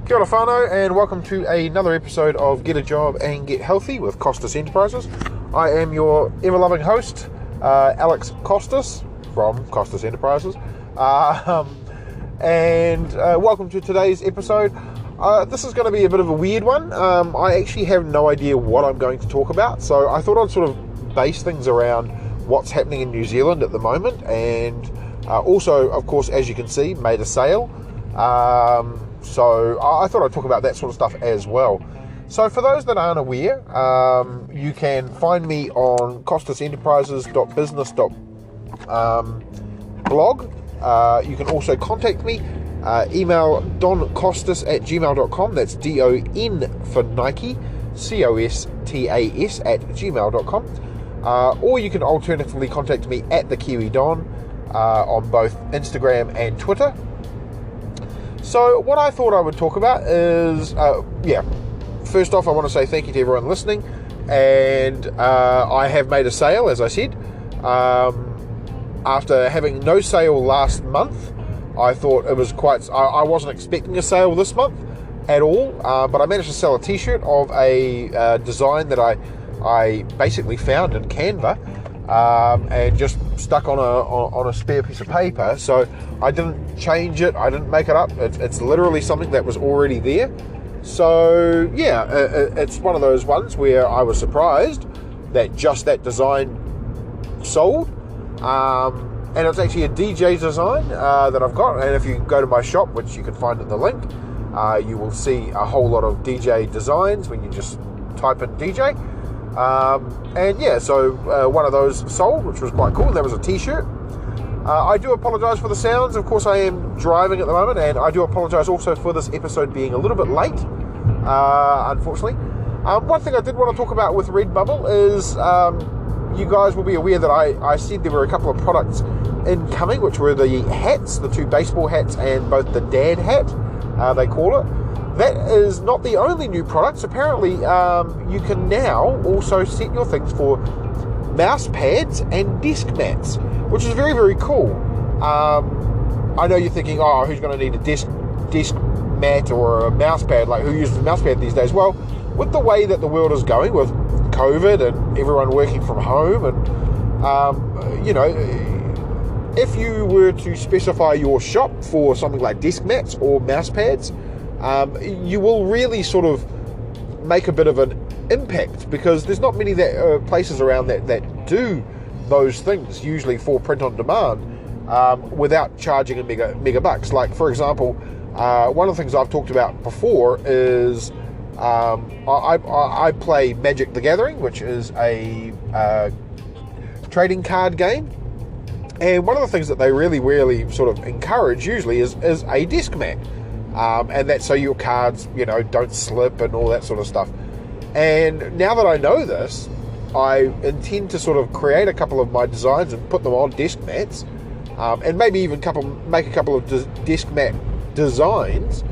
Kia ora whānau, and welcome to another episode of Get a Job and Get Healthy with Costas Enterprises. I am your ever-loving host, Alex Costas from Costas Enterprises, and welcome to today's episode. This is going to be a bit of a weird one. I actually have no idea what I'm going to talk about, so I thought I'd sort of base things around what's happening in New Zealand at the moment, and also, of course, as you can see, made a sale. So I thought I'd talk about that sort of stuff as well. So for those that aren't aware, you can find me on costasenterprises.business.blog. You can also contact me. Email doncostas@gmail.com. That's DON for Nike, COSTAS @gmail.com. Or you can alternatively contact me at the Kiwi Don on both Instagram and Twitter. So what I thought I would talk about is, first off, I want to say thank you to everyone listening, and I have made a sale, as I said. After having no sale last month, I thought it was I wasn't expecting a sale this month at all, but I managed to sell a t-shirt of a design that I basically found in Canva, and just stuck on a spare piece of paper. So I didn't change it, I didn't make it up. It's literally something that was already there. So yeah, it's one of those ones where I was surprised that just that design sold. And it's actually a DJ design that I've got, and if you go to my shop, which you can find in the link, you will see a whole lot of DJ designs when you just type in DJ. And yeah, so one of those sold, which was quite cool. That was a t-shirt. I do apologise for the sounds. Of course, I am driving at the moment, and I do apologise also for this episode being a little bit late, unfortunately. One thing I did want to talk about with Redbubble is you guys will be aware that I said there were a couple of products incoming, which were the hats, the two baseball hats, and both the dad hat, they call it. That is not the only new products. Apparently, you can now also set your things for mouse pads and desk mats, which is very, very cool. I know you're thinking, oh, who's going to need a desk mat or a mouse pad? Like, who uses a mouse pad these days? Well, with the way that the world is going with COVID and everyone working from home, and if you were to specify your shop for something like desk mats or mouse pads, you will really sort of make a bit of an impact, because there's not many places around that do those things, usually for print on demand, without charging a mega bucks. Like, for example, one of the things I've talked about before is I play Magic the Gathering, which is a trading card game, and one of the things that they really, really sort of encourage usually is a desk mat, and that's so your cards, don't slip and all that sort of stuff. And now that I know this, I intend to sort of create a couple of my designs and put them on desk mats, and maybe even make a couple of desk mat designs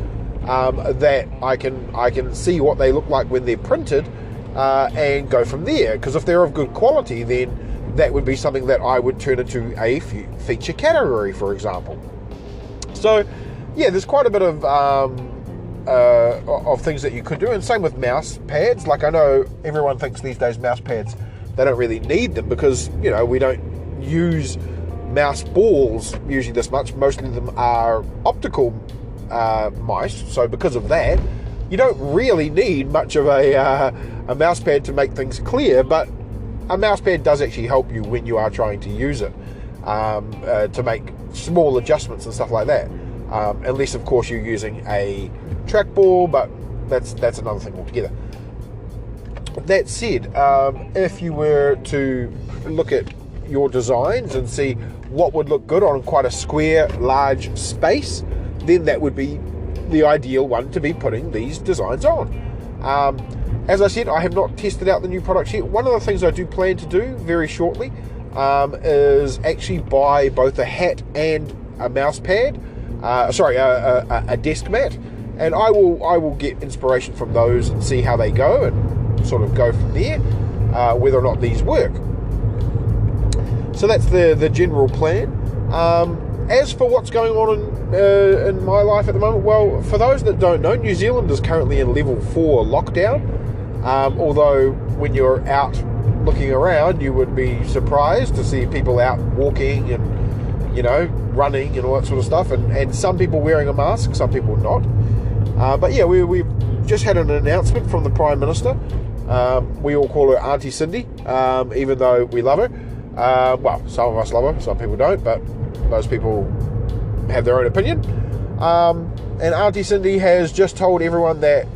that I can see what they look like when they're printed, and go from there. Because if they're of good quality, then that would be something that I would turn into a feature category, for example. So yeah, there's quite a bit of things that you could do, and same with mouse pads. Like, I know everyone thinks these days mouse pads, they don't really need them, because we don't use mouse balls usually this much. Most of them are optical mice, so because of that, you don't really need much of a mouse pad to make things clear. But a mouse pad does actually help you when you are trying to use it, to make small adjustments and stuff like that, unless of course you're using a trackball, but that's another thing altogether. That said, if you were to look at your designs and see what would look good on quite a square, large space, then that would be the ideal one to be putting these designs on. As I said, I have not tested out the new products yet. One of the things I do plan to do very shortly is actually buy both a hat and a mouse pad, a desk mat, and I will get inspiration from those and see how they go, and sort of go from there, whether or not these work. So that's the general plan. As for what's going on in my life at the moment, well, for those that don't know, New Zealand is currently in level 4 lockdown. Although when you're out looking around, you would be surprised to see people out walking and, you know, running and all that sort of stuff, and some people wearing a mask, some people not. But yeah, we've just had an announcement from the Prime Minister. We all call her Auntie Cindy, even though we love her. Well, some of us love her, some people don't, but most people have their own opinion. And Auntie Cindy has just told everyone that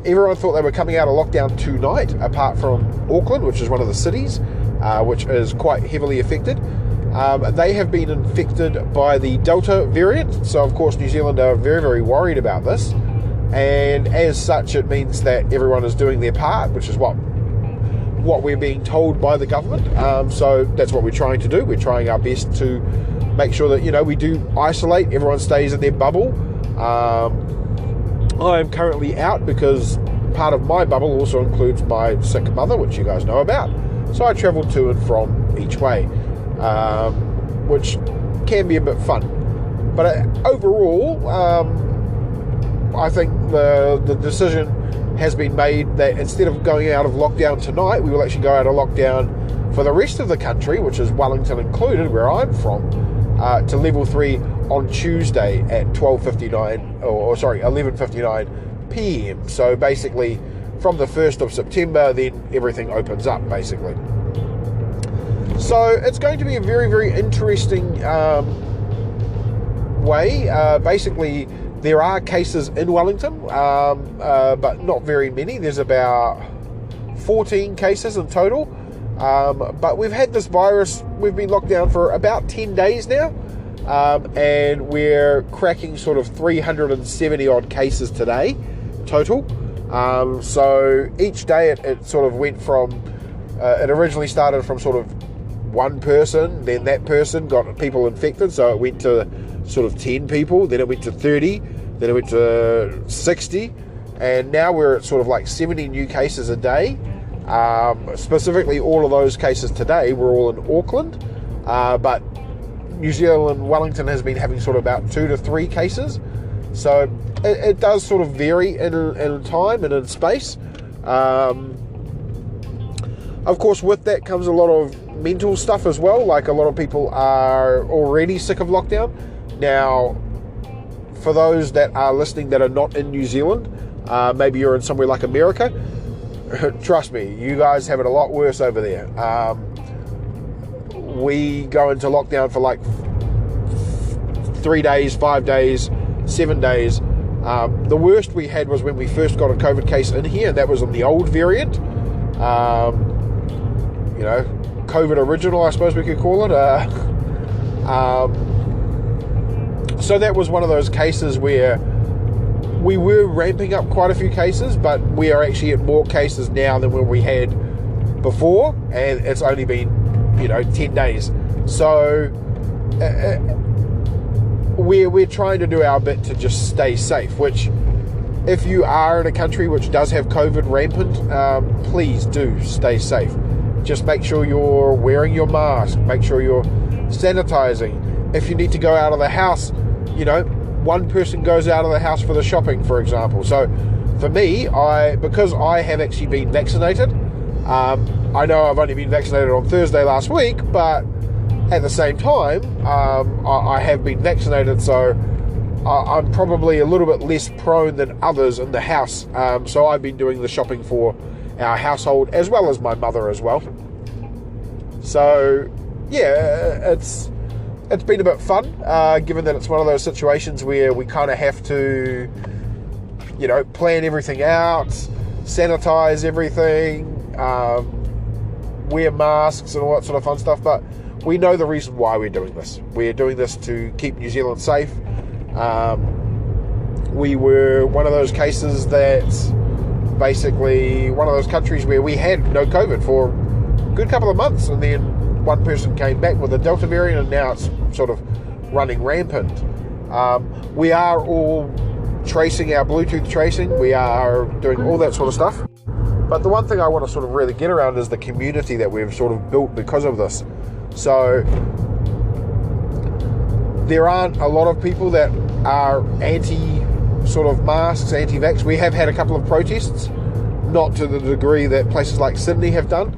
everyone thought they were coming out of lockdown tonight, apart from Auckland, which is one of the cities, which is quite heavily affected. They have been infected by the Delta variant, so of course New Zealand are very, very worried about this. And as such, it means that everyone is doing their part, which is what we're being told by the government. So that's what we're trying to do. We're trying our best to make sure that, you know, we do isolate, everyone stays in their bubble. I'm currently out because part of my bubble also includes my sick mother, which you guys know about. So I travel to and from each way, which can be a bit fun. But overall, I think the decision has been made that instead of going out of lockdown tonight, we will actually go out of lockdown for the rest of the country, which is Wellington included, where I'm from, to level 3 on Tuesday at 11:59 p.m. So basically, from the 1st of September, then everything opens up, basically. So it's going to be a very, very interesting way. Basically, there are cases in Wellington, but not very many. There's about 14 cases in total. But we've had this virus, we've been locked down for about 10 days now. And we're cracking sort of 370 odd cases today total. So each day it sort of went from, it originally started from sort of one person, then that person got people infected, so it went to sort of 10 people, then it went to 30, then it went to 60, and now we're at sort of like 70 new cases a day. Specifically, all of those cases today were all in Auckland, but New Zealand, Wellington has been having sort of about 2 to 3 cases. So it does sort of vary in time and in space. Of course, with that comes a lot of mental stuff as well. Like, a lot of people are already sick of lockdown. Now, for those that are listening that are not in New Zealand, maybe you're in somewhere like America, trust me, you guys have it a lot worse over there. We go into lockdown for like 3 days, 5 days, 7 days. The worst we had was when we first got a COVID case in here, and that was on the old variant. You know, COVID original, I suppose we could call it. So that was one of those cases where we were ramping up quite a few cases, but we are actually at more cases now than when we had before, and it's only been, 10 days. So we're trying to do our bit to just stay safe, which, if you are in a country which does have COVID rampant, please do stay safe. Just make sure you're wearing your mask, make sure you're sanitizing. If you need to go out of the house, one person goes out of the house for the shopping, for example. So for me, because I have actually been vaccinated, I know I've only been vaccinated on Thursday last week, but at the same time, I have been vaccinated, so I'm probably a little bit less prone than others in the house. So I've been doing the shopping for our household, as well as my mother as well. So yeah, it's been a bit fun, given that it's one of those situations where we kind of have to, plan everything out, sanitize everything, wear masks and all that sort of fun stuff. But we know the reason why we're doing this. We're doing this to keep New Zealand safe. We were one of those cases that's basically one of those countries where we had no COVID for a good couple of months, and then one person came back with the Delta variant, and now it's sort of running rampant. We are all tracing, our Bluetooth tracing, we are doing all that sort of stuff. But the one thing I want to sort of really get around is the community that we've sort of built because of this. So there aren't a lot of people that are anti sort of masks, anti-vax. We have had a couple of protests, not to the degree that places like Sydney have done,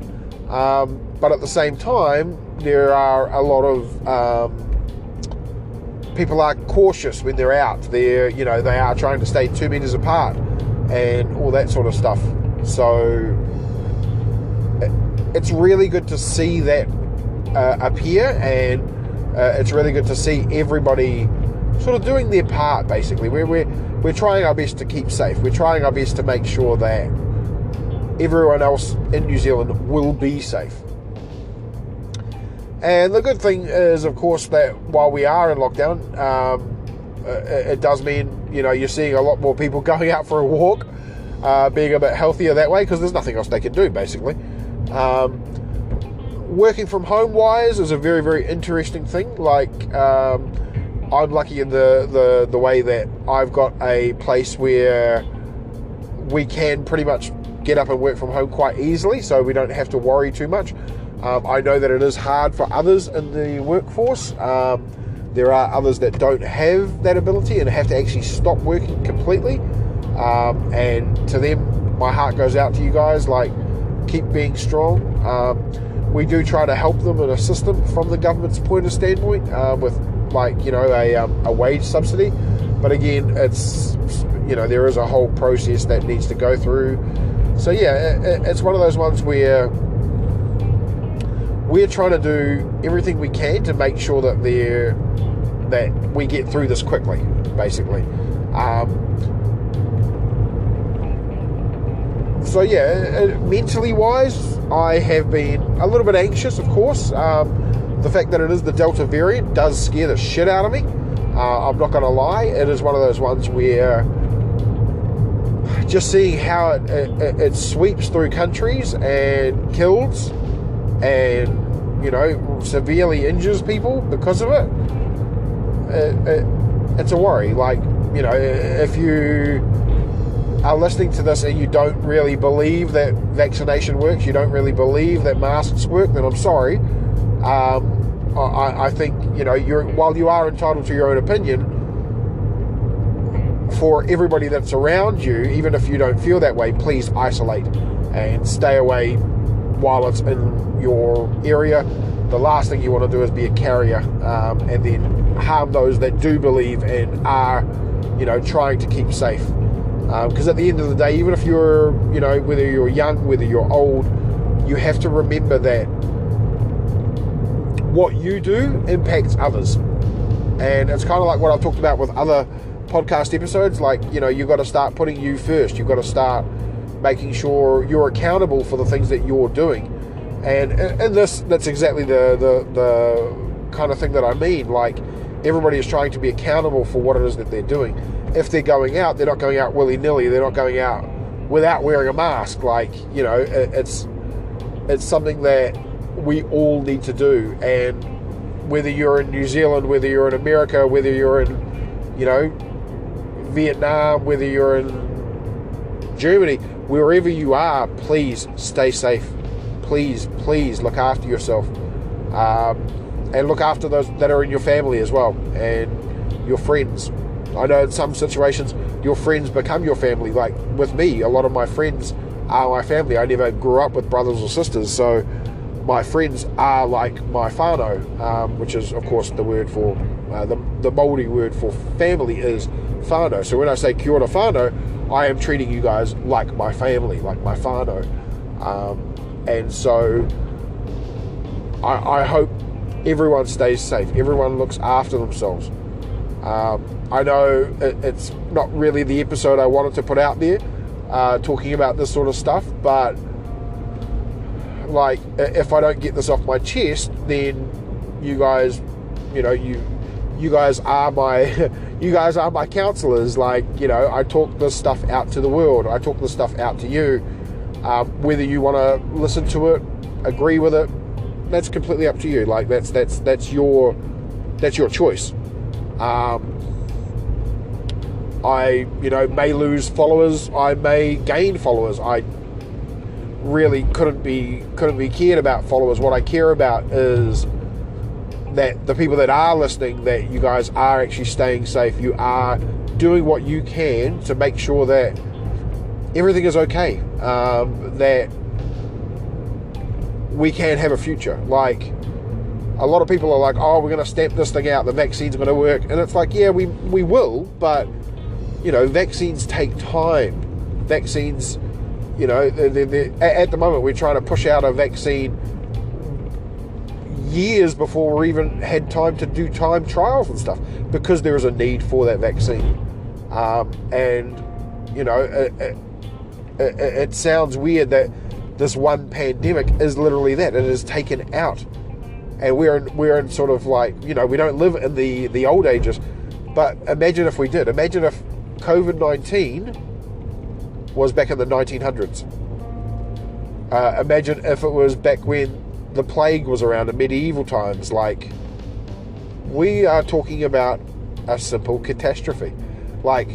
but at the same time, there are a lot of people are cautious when they're out. They are trying to stay 2 meters apart and all that sort of stuff. So it's really good to see that appear, and it's really good to see everybody sort of doing their part. Basically, we're trying our best to keep safe. We're trying our best to make sure that everyone else in New Zealand will be safe. And the good thing is, of course, that while we are in lockdown, it does mean, you're seeing a lot more people going out for a walk, being a bit healthier that way, because there's nothing else they can do, basically. Working from home wise is a very, very interesting thing. Like, I'm lucky in the way that I've got a place where we can pretty much get up and work from home quite easily, so we don't have to worry too much. I know that it is hard for others in the workforce. There are others that don't have that ability and have to actually stop working completely. And to them, my heart goes out to you guys. Like, keep being strong. We do try to help them and assist them from the government's point of standpoint with, like, a wage subsidy. But again, it's, there is a whole process that needs to go through. So yeah, it's one of those ones where we're trying to do everything we can to make sure that we get through this quickly, basically. So yeah, mentally wise, I have been a little bit anxious, of course. The fact that it is the Delta variant does scare the shit out of me. I'm not going to lie. It is one of those ones where just seeing how it sweeps through countries and kills and, severely injures people because of it, it's a worry. Like, if you are listening to this and you don't really believe that vaccination works, you don't really believe that masks work, then I'm sorry. I think, while you are entitled to your own opinion, for everybody that's around you, even if you don't feel that way, please isolate and stay away while it's in your area. The last thing you want to do is be a carrier and then harm those that do believe and are, trying to keep safe. Because at the end of the day, even if you're, whether you're young, whether you're old, you have to remember that what you do impacts others. And it's kind of like what I've talked about with other podcast episodes. Like, you've got to start putting you first. You've got to start making sure you're accountable for the things that you're doing. And that's exactly the kind of thing that I mean. Like, everybody is trying to be accountable for what it is that they're doing. If they're going out, they're not going out willy-nilly. They're not going out without wearing a mask. Like, it's something that we all need to do. And whether you're in New Zealand, whether you're in America, whether you're in, Vietnam, whether you're in Germany, wherever you are, please stay safe. Please look after yourself. And look after those that are in your family as well, and your friends. I know in some situations your friends become your family. Like with me, a lot of my friends are my family. I never grew up with brothers or sisters, so my friends are like my whānau, which is of course the word for the Māori word for family is whānau. So when I say kia ora whānau, I am treating you guys like my family, like my whānau. And so I hope everyone stays safe. Everyone looks after themselves. I know it's not really the episode I wanted to put out there, talking about this sort of stuff, but like, if I don't get this off my chest, then you guys, you guys are my you guys are my counselors. Like, I talk this stuff out to the world. I talk this stuff out to you. Whether you want to listen to it, agree with it, that's completely up to you. Like, that's your choice. I may lose followers, I may gain followers. I really couldn't be cared about followers. What I care about is that the people that are listening, that you guys are actually staying safe. You are doing what you can to make sure that everything is okay, that we can have a future. Like, a lot of people are like, oh, we're going to stamp this thing out, the vaccine's going to work. And it's like, yeah, we will, but, you know, vaccines take time. Vaccines, you know, at the moment we're trying to push out a vaccine years before we even had time to do time trials and stuff, because there is a need for that vaccine. And, you know, it sounds weird that this one pandemic is literally that. It is taken out. And we're in sort of like, you know, we don't live in the old ages, but imagine if we did. Imagine if COVID-19 was back in the 1900s. Imagine if it was back when the plague was around in medieval times. Like, we are talking about a simple catastrophe, like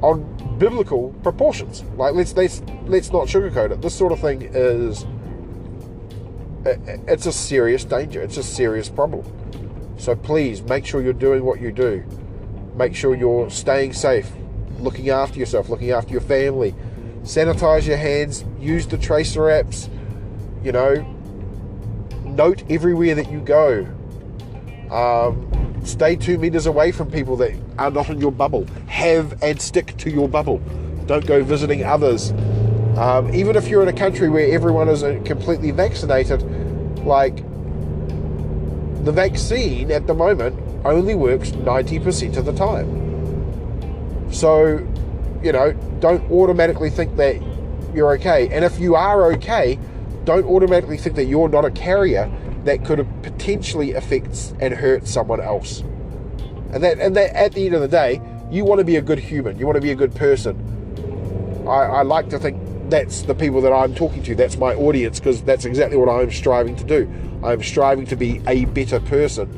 on biblical proportions. Like, let's not sugarcoat it. This sort of thing is, it's a serious danger. It's a serious problem. So please make sure you're doing what you do. Make sure you're staying safe, looking after yourself, looking after your family. Sanitize your hands, use the tracer apps, you know, note everywhere that you go. Stay 2 meters away from people that are not in your bubble. Have and stick to your bubble. Don't go visiting others. Even if you're in a country where everyone is completely vaccinated, like, the vaccine at the moment only works 90% of the time. So, you know, don't automatically think that you're okay. And if you are okay, don't automatically think that you're not a carrier that could potentially affect and hurt someone else. And that at the end of the day, you want to be a good human. You want to be a good person. I like to think that's the people that I'm talking to. That's my audience, because that's exactly what I'm striving to do. I'm striving to be a better person.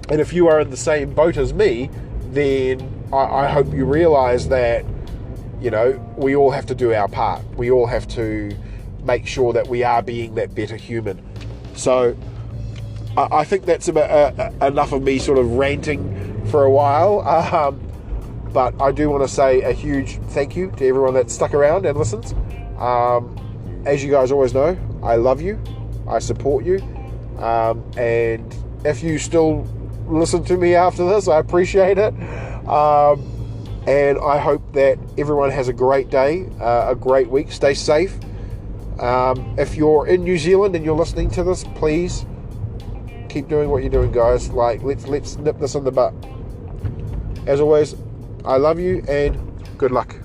And if you are in the same boat as me, then I hope you realize that, you know, we all have to do our part. We all have to make sure that we are being that better human. So I think that's about enough of me sort of ranting for a while. But I do want to say a huge thank you to everyone that stuck around and listens. As you guys always know, I love you. I support you. And if you still listen to me after this, I appreciate it. And I hope that everyone has a great day, a great week. Stay safe. If you're in New Zealand and you're listening to this, please keep doing what you're doing, guys. Like, let's nip this in the butt. As always, I love you and good luck.